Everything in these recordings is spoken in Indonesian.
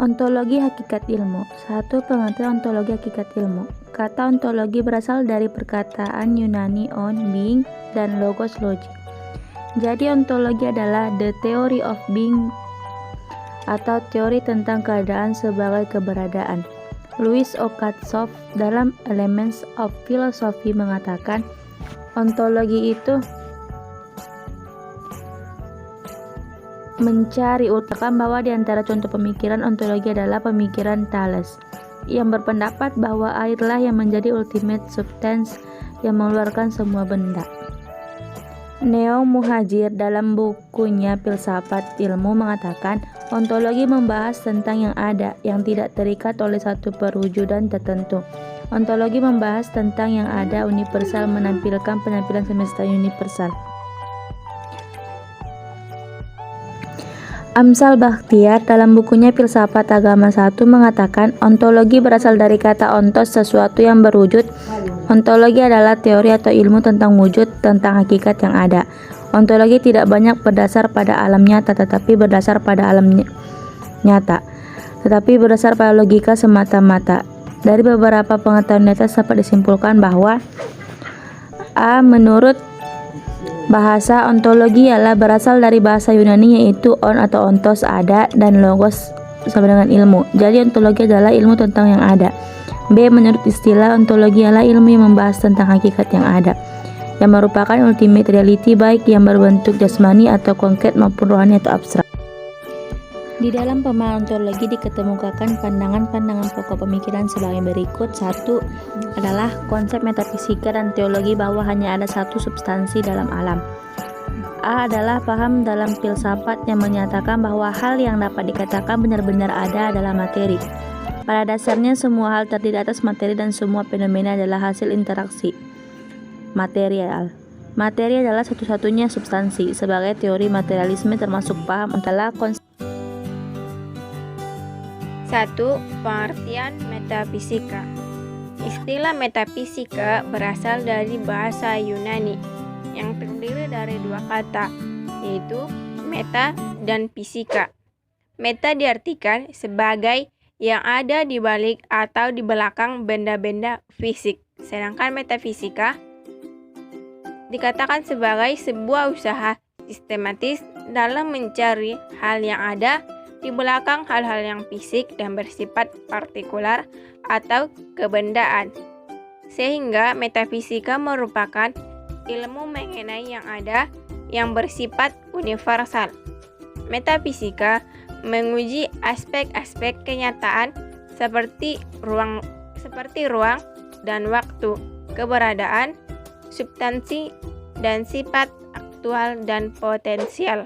Ontologi hakikat ilmu. 1. Pengertian ontologi hakikat ilmu. Kata ontologi berasal dari perkataan Yunani on, being, dan logos, logic. Jadi ontologi adalah the theory of being atau teori tentang keadaan sebagai keberadaan. Louis O. Katzoff dalam Elements of Philosophy mengatakan, ontologi itu mencari utarakan bahwa di antara contoh pemikiran ontologi adalah pemikiran Thales yang berpendapat bahwa airlah yang menjadi ultimate substance yang mengeluarkan semua benda. Neo Muhajir dalam bukunya Filsafat Ilmu mengatakan, ontologi membahas tentang yang ada, yang tidak terikat oleh satu perwujudan tertentu. Ontologi membahas tentang yang ada universal, menampilkan penampilan semesta universal. Amsal Bakhtiar dalam bukunya Filsafat Agama 1 mengatakan, ontologi berasal dari kata ontos, sesuatu yang berwujud. Ontologi adalah teori atau ilmu tentang wujud, tentang hakikat yang ada. Ontologi tidak banyak berdasar pada alam nyata, tetapi berdasar pada logika semata-mata. Dari beberapa pengetahuan di atas dapat disimpulkan bahwa A. Menurut bahasa, ontologi ialah berasal dari bahasa Yunani yaitu on atau ontos, ada, dan logos sama dengan ilmu. Jadi ontologi adalah ilmu tentang yang ada. B. Menurut istilah, ontologi adalah ilmu yang membahas tentang hakikat yang ada, yang merupakan ultimate reality, baik yang berbentuk jasmani atau konkret maupun rohani atau abstrak. Di dalam pemahaman ontologi dikemukakan pandangan-pandangan pokok pemikiran sebagai berikut. 1. Adalah konsep metafisika dan teologi bahwa hanya ada satu substansi dalam alam. A. Adalah paham dalam filsafat yang menyatakan bahwa hal yang dapat dikatakan benar-benar ada adalah materi. Pada dasarnya semua hal terdiri atas materi dan semua fenomena adalah hasil interaksi material. Materi adalah satu-satunya substansi. Sebagai teori materialisme termasuk paham adalah konsep. 1. Pengertian metafisika. Istilah metafisika berasal dari bahasa Yunani yang terdiri dari dua kata, yaitu meta dan fisika. Meta diartikan sebagai yang ada di balik atau di belakang benda-benda fisik, sedangkan metafisika dikatakan sebagai sebuah usaha sistematis dalam mencari hal yang ada di belakang hal-hal yang fisik dan bersifat partikular atau kebendaan. Sehingga metafisika merupakan ilmu mengenai yang ada yang bersifat universal. Metafisika menguji aspek-aspek kenyataan seperti ruang dan waktu, keberadaan, substansi, dan sifat aktual dan potensial.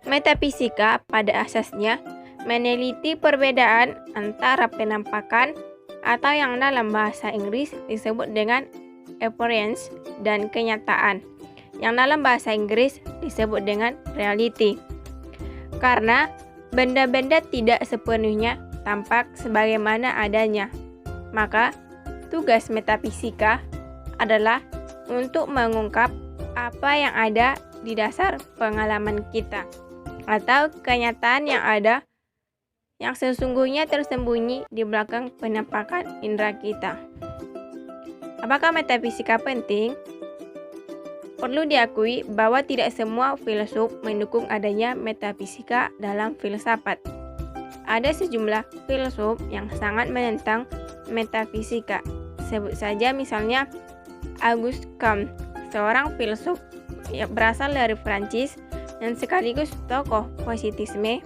Metafisika pada asasnya meneliti perbedaan antara penampakan atau yang dalam bahasa Inggris disebut dengan appearance dan kenyataan, yang dalam bahasa Inggris disebut dengan reality. Karena benda-benda tidak sepenuhnya tampak sebagaimana adanya, maka tugas metafisika adalah untuk mengungkap apa yang ada di dasar pengalaman kita atau kenyataan yang ada yang sesungguhnya tersembunyi di belakang penampakan indera kita. Apakah metafisika penting? Perlu diakui bahwa tidak semua filsuf mendukung adanya metafisika dalam filsafat. Ada sejumlah filsuf yang sangat menentang metafisika. Sebut saja misalnya Auguste Comte, seorang filsuf yang berasal dari Prancis dan sekaligus tokoh positisme.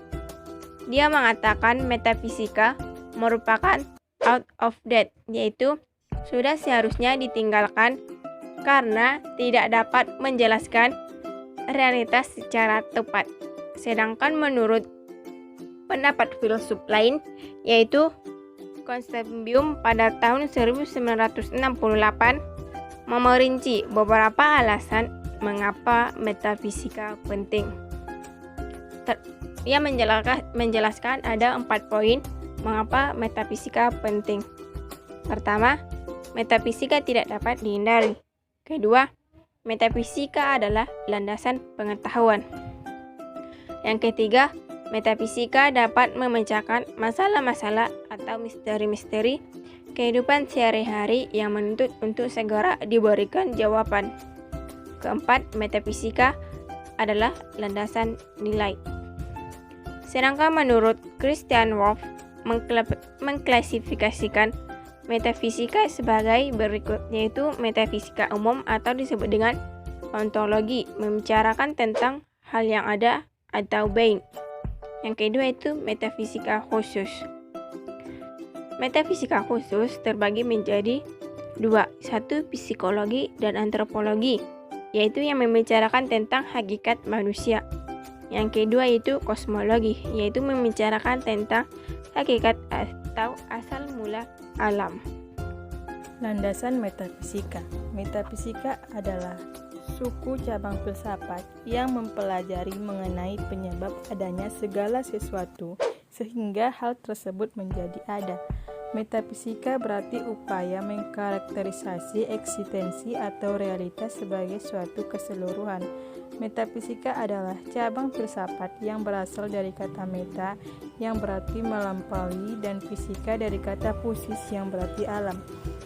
Dia mengatakan metafisika merupakan out of date, yaitu sudah seharusnya ditinggalkan karena tidak dapat menjelaskan realitas secara tepat. Sedangkan menurut pendapat filsuf lain, yaitu Constantius pada tahun 1968 memerinci beberapa alasan mengapa metafisika penting. Ia menjelaskan ada 4 poin mengapa metafisika penting. Pertama, metafisika tidak dapat dihindari. Kedua, metafisika adalah landasan pengetahuan. Yang ketiga, Metafisika dapat memecahkan masalah-masalah atau misteri-misteri kehidupan sehari-hari yang menuntut untuk segera diberikan jawaban. Keempat, metafisika adalah landasan nilai. Sedangkan menurut Christian Wolff mengklasifikasikan metafisika sebagai berikut, yaitu metafisika umum atau disebut dengan ontologi, membicarakan tentang hal yang ada atau being. Yang kedua itu metafisika khusus. Metafisika khusus terbagi menjadi dua, satu psikologi dan antropologi, yaitu yang membicarakan tentang hakikat manusia. Yang kedua itu kosmologi, yaitu membicarakan tentang hakikat atau asal mula alam. Landasan metafisika. Metafisika adalah suku cabang filsafat yang mempelajari mengenai penyebab adanya segala sesuatu sehingga hal tersebut menjadi ada. Metafisika berarti upaya mengkarakterisasi eksistensi atau realitas sebagai suatu keseluruhan. Metafisika adalah cabang filsafat yang berasal dari kata meta yang berarti melampaui dan fisika dari kata physis yang berarti alam.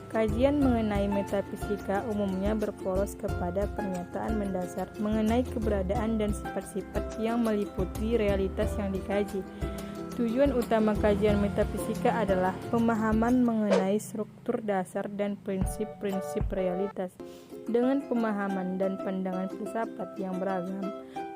Kajian mengenai metafisika umumnya berporos kepada pernyataan mendasar mengenai keberadaan dan sifat-sifat yang meliputi realitas yang dikaji. Tujuan utama kajian metafisika adalah pemahaman mengenai struktur dasar dan prinsip-prinsip realitas. Dengan pemahaman dan pandangan filsafat yang beragam,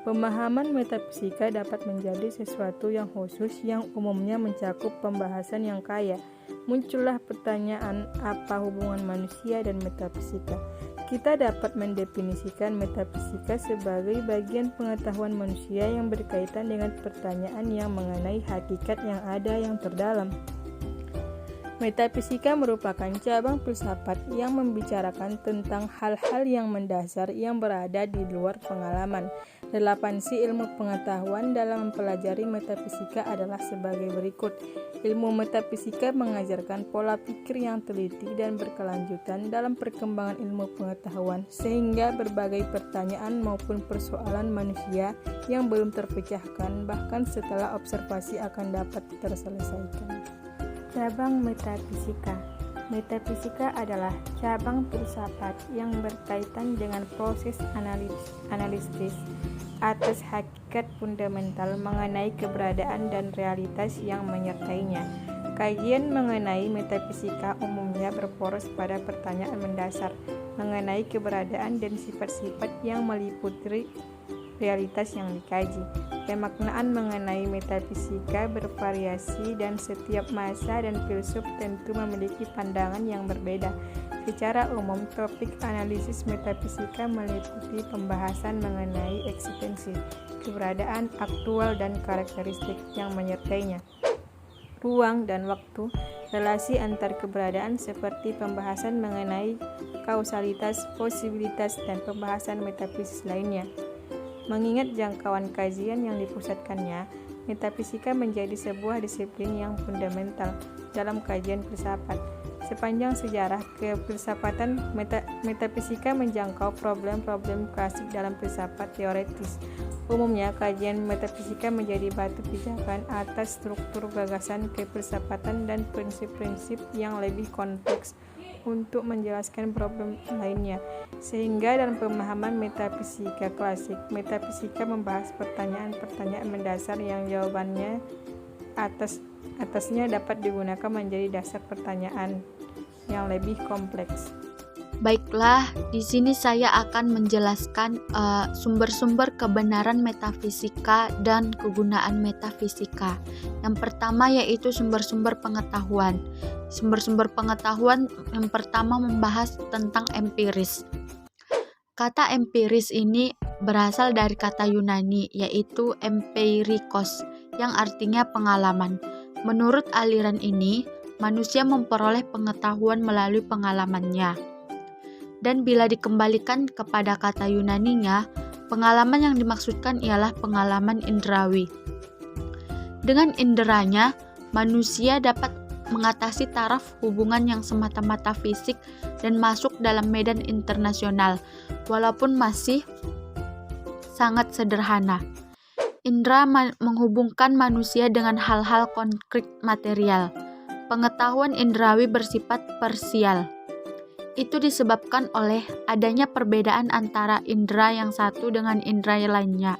pemahaman metafisika dapat menjadi sesuatu yang khusus yang umumnya mencakup pembahasan yang kaya. Muncullah pertanyaan, apa hubungan manusia dan metafisika? Kita dapat mendefinisikan metafisika sebagai bagian pengetahuan manusia yang berkaitan dengan pertanyaan yang mengenai hakikat yang ada yang terdalam. Metafisika merupakan cabang filsafat yang membicarakan tentang hal-hal yang mendasar yang berada di luar pengalaman. Relevansi ilmu pengetahuan dalam mempelajari metafisika adalah sebagai berikut. Ilmu metafisika mengajarkan pola pikir yang teliti dan berkelanjutan dalam perkembangan ilmu pengetahuan, sehingga berbagai pertanyaan maupun persoalan manusia yang belum terpecahkan bahkan setelah observasi akan dapat terselesaikan. Cabang metafisika. Metafisika adalah cabang filsafat yang berkaitan dengan proses analisis atas hakikat fundamental mengenai keberadaan dan realitas yang menyertainya. Kajian mengenai metafisika umumnya berporos pada pertanyaan mendasar mengenai keberadaan dan sifat-sifat yang meliputi realitas yang dikaji. Pemaknaan mengenai metafisika bervariasi dan setiap masa dan filsuf tentu memiliki pandangan yang berbeda. Secara umum, topik analisis metafisika meliputi pembahasan mengenai eksistensi, keberadaan aktual dan karakteristik yang menyertainya, ruang dan waktu, relasi antar keberadaan seperti pembahasan mengenai kausalitas, posibilitas, dan pembahasan metafisis lainnya. Mengingat jangkauan kajian yang dipusatkannya, metafisika menjadi sebuah disiplin yang fundamental dalam kajian filsafat. Sepanjang sejarah kefilsafatan, metafisika menjangkau problem-problem klasik dalam filsafat teoritis. Umumnya, kajian metafisika menjadi batu pijakan atas struktur gagasan kefilsafatan dan prinsip-prinsip yang lebih kompleks untuk menjelaskan problem lainnya. Sehingga dalam pemahaman metafisika klasik, metafisika membahas pertanyaan-pertanyaan mendasar yang jawabannya atasnya dapat digunakan menjadi dasar pertanyaan yang lebih kompleks. Baiklah, di sini saya akan menjelaskan sumber-sumber kebenaran metafisika dan kegunaan metafisika. Yang pertama yaitu sumber-sumber pengetahuan. Sumber-sumber pengetahuan yang pertama membahas tentang empiris. Kata empiris ini berasal dari kata Yunani yaitu empirikos yang artinya pengalaman. Menurut aliran ini, manusia memperoleh pengetahuan melalui pengalamannya. Dan bila dikembalikan kepada kata Yunaninya, pengalaman yang dimaksudkan ialah pengalaman indrawi. Dengan inderanya, manusia dapat mengatasi taraf hubungan yang semata-mata fisik dan masuk dalam medan internasional, walaupun masih sangat sederhana. Indra menghubungkan manusia dengan hal-hal konkret material. Pengetahuan indrawi bersifat parsial. Itu disebabkan oleh adanya perbedaan antara indera yang satu dengan indera yang lainnya,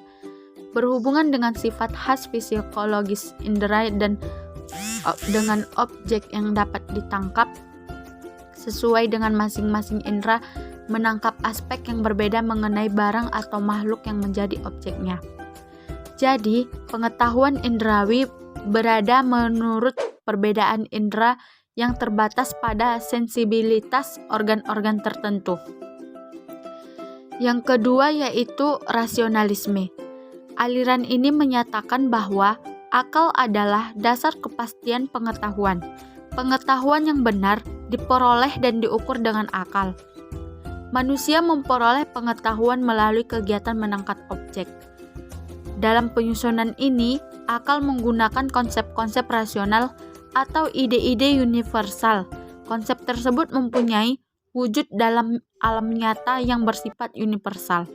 berhubungan dengan sifat khas psikologis indera dan dengan objek yang dapat ditangkap. Sesuai dengan masing-masing indera menangkap aspek yang berbeda mengenai barang atau makhluk yang menjadi objeknya. Jadi, pengetahuan indrawi berada menurut perbedaan indera yang terbatas pada sensibilitas organ-organ tertentu. Yang kedua yaitu rasionalisme. Aliran ini menyatakan bahwa akal adalah dasar kepastian pengetahuan. Pengetahuan yang benar diperoleh dan diukur dengan akal. Manusia memperoleh pengetahuan melalui kegiatan menangkap objek. Dalam penyusunan ini, akal menggunakan konsep-konsep rasional atau ide-ide universal. Konsep tersebut mempunyai wujud dalam alam nyata yang bersifat universal.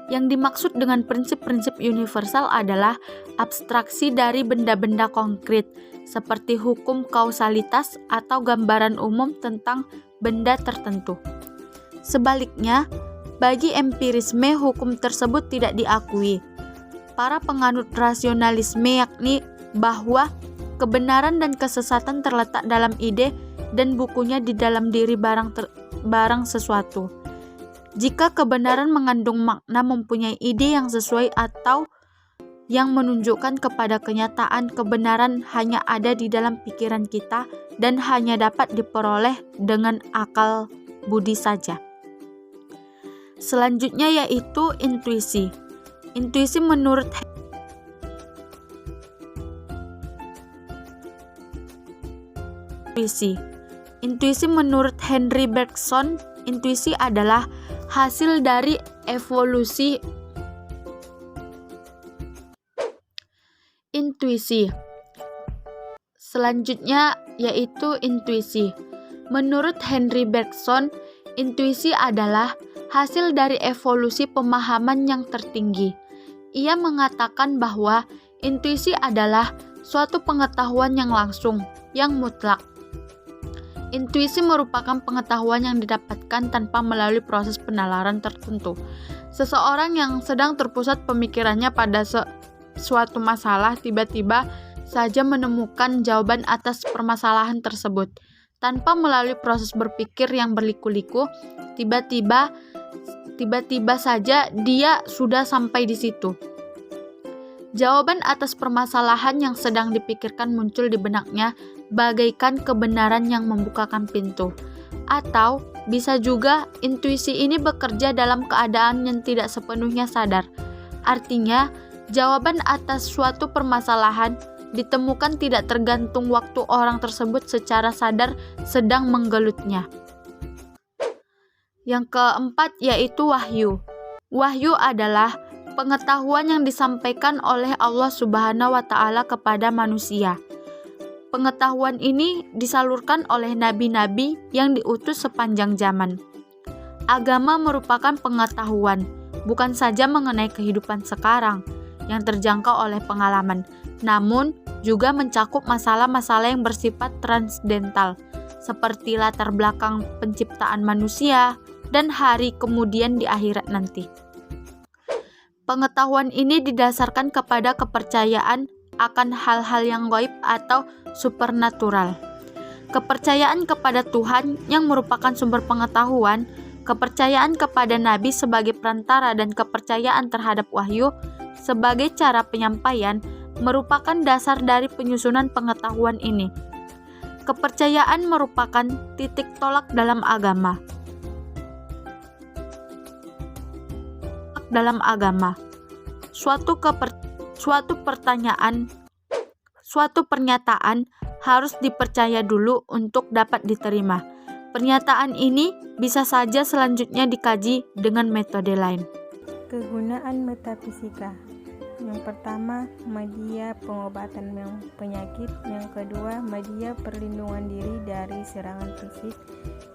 Yang dimaksud dengan prinsip-prinsip universal adalah abstraksi dari benda-benda konkret, seperti hukum kausalitas atau gambaran umum tentang benda tertentu. Sebaliknya, bagi empirisme hukum tersebut tidak diakui. Para penganut rasionalisme yakni bahwa kebenaran dan kesesatan terletak dalam ide dan bukunya di dalam diri barang sesuatu. Jika kebenaran mengandung makna mempunyai ide yang sesuai atau yang menunjukkan kepada kenyataan, kebenaran hanya ada di dalam pikiran kita dan hanya dapat diperoleh dengan akal budi saja. Selanjutnya yaitu intuisi. Intuisi menurut Henry Bergson, intuisi adalah hasil dari evolusi. Selanjutnya yaitu intuisi. Menurut Henry Bergson, intuisi adalah hasil dari evolusi pemahaman yang tertinggi. Ia mengatakan bahwa intuisi adalah suatu pengetahuan yang langsung, yang mutlak. Intuisi merupakan pengetahuan yang didapatkan tanpa melalui proses penalaran tertentu. Seseorang yang sedang terpusat pemikirannya pada suatu masalah tiba-tiba saja menemukan jawaban atas permasalahan tersebut. Tanpa melalui proses berpikir yang berliku-liku, tiba-tiba saja dia sudah sampai di situ. Jawaban atas permasalahan yang sedang dipikirkan muncul di benaknya bagaikan kebenaran yang membukakan pintu. Atau bisa juga intuisi ini bekerja dalam keadaan yang tidak sepenuhnya sadar. Artinya, jawaban atas suatu permasalahan ditemukan tidak tergantung waktu orang tersebut secara sadar sedang menggelutnya. Yang keempat yaitu wahyu. Wahyu adalah pengetahuan yang disampaikan oleh Allah Subhanahu wa Ta'ala kepada manusia. Pengetahuan ini disalurkan oleh nabi-nabi yang diutus sepanjang zaman. Agama merupakan pengetahuan, bukan saja mengenai kehidupan sekarang yang terjangkau oleh pengalaman, namun juga mencakup masalah-masalah yang bersifat transdental, seperti latar belakang penciptaan manusia dan hari kemudian di akhirat nanti. Pengetahuan ini didasarkan kepada kepercayaan akan hal-hal yang gaib atau supernatural. Kepercayaan kepada Tuhan yang merupakan sumber pengetahuan, kepercayaan kepada Nabi sebagai perantara dan kepercayaan terhadap wahyu sebagai cara penyampaian merupakan dasar dari penyusunan pengetahuan ini. Kepercayaan merupakan titik tolak dalam agama. Suatu pernyataan harus dipercaya dulu untuk dapat diterima. Pernyataan ini bisa saja selanjutnya dikaji dengan metode lain. Kegunaan metafisika. Yang pertama, media pengobatan penyakit. Yang kedua, media perlindungan diri dari serangan fisik.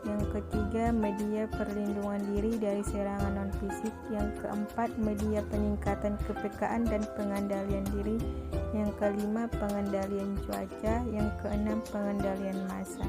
Yang ketiga, media perlindungan diri dari serangan non-fisik. Yang keempat, media peningkatan kepekaan dan pengendalian diri. Yang kelima, pengendalian cuaca. Yang keenam, pengendalian massa.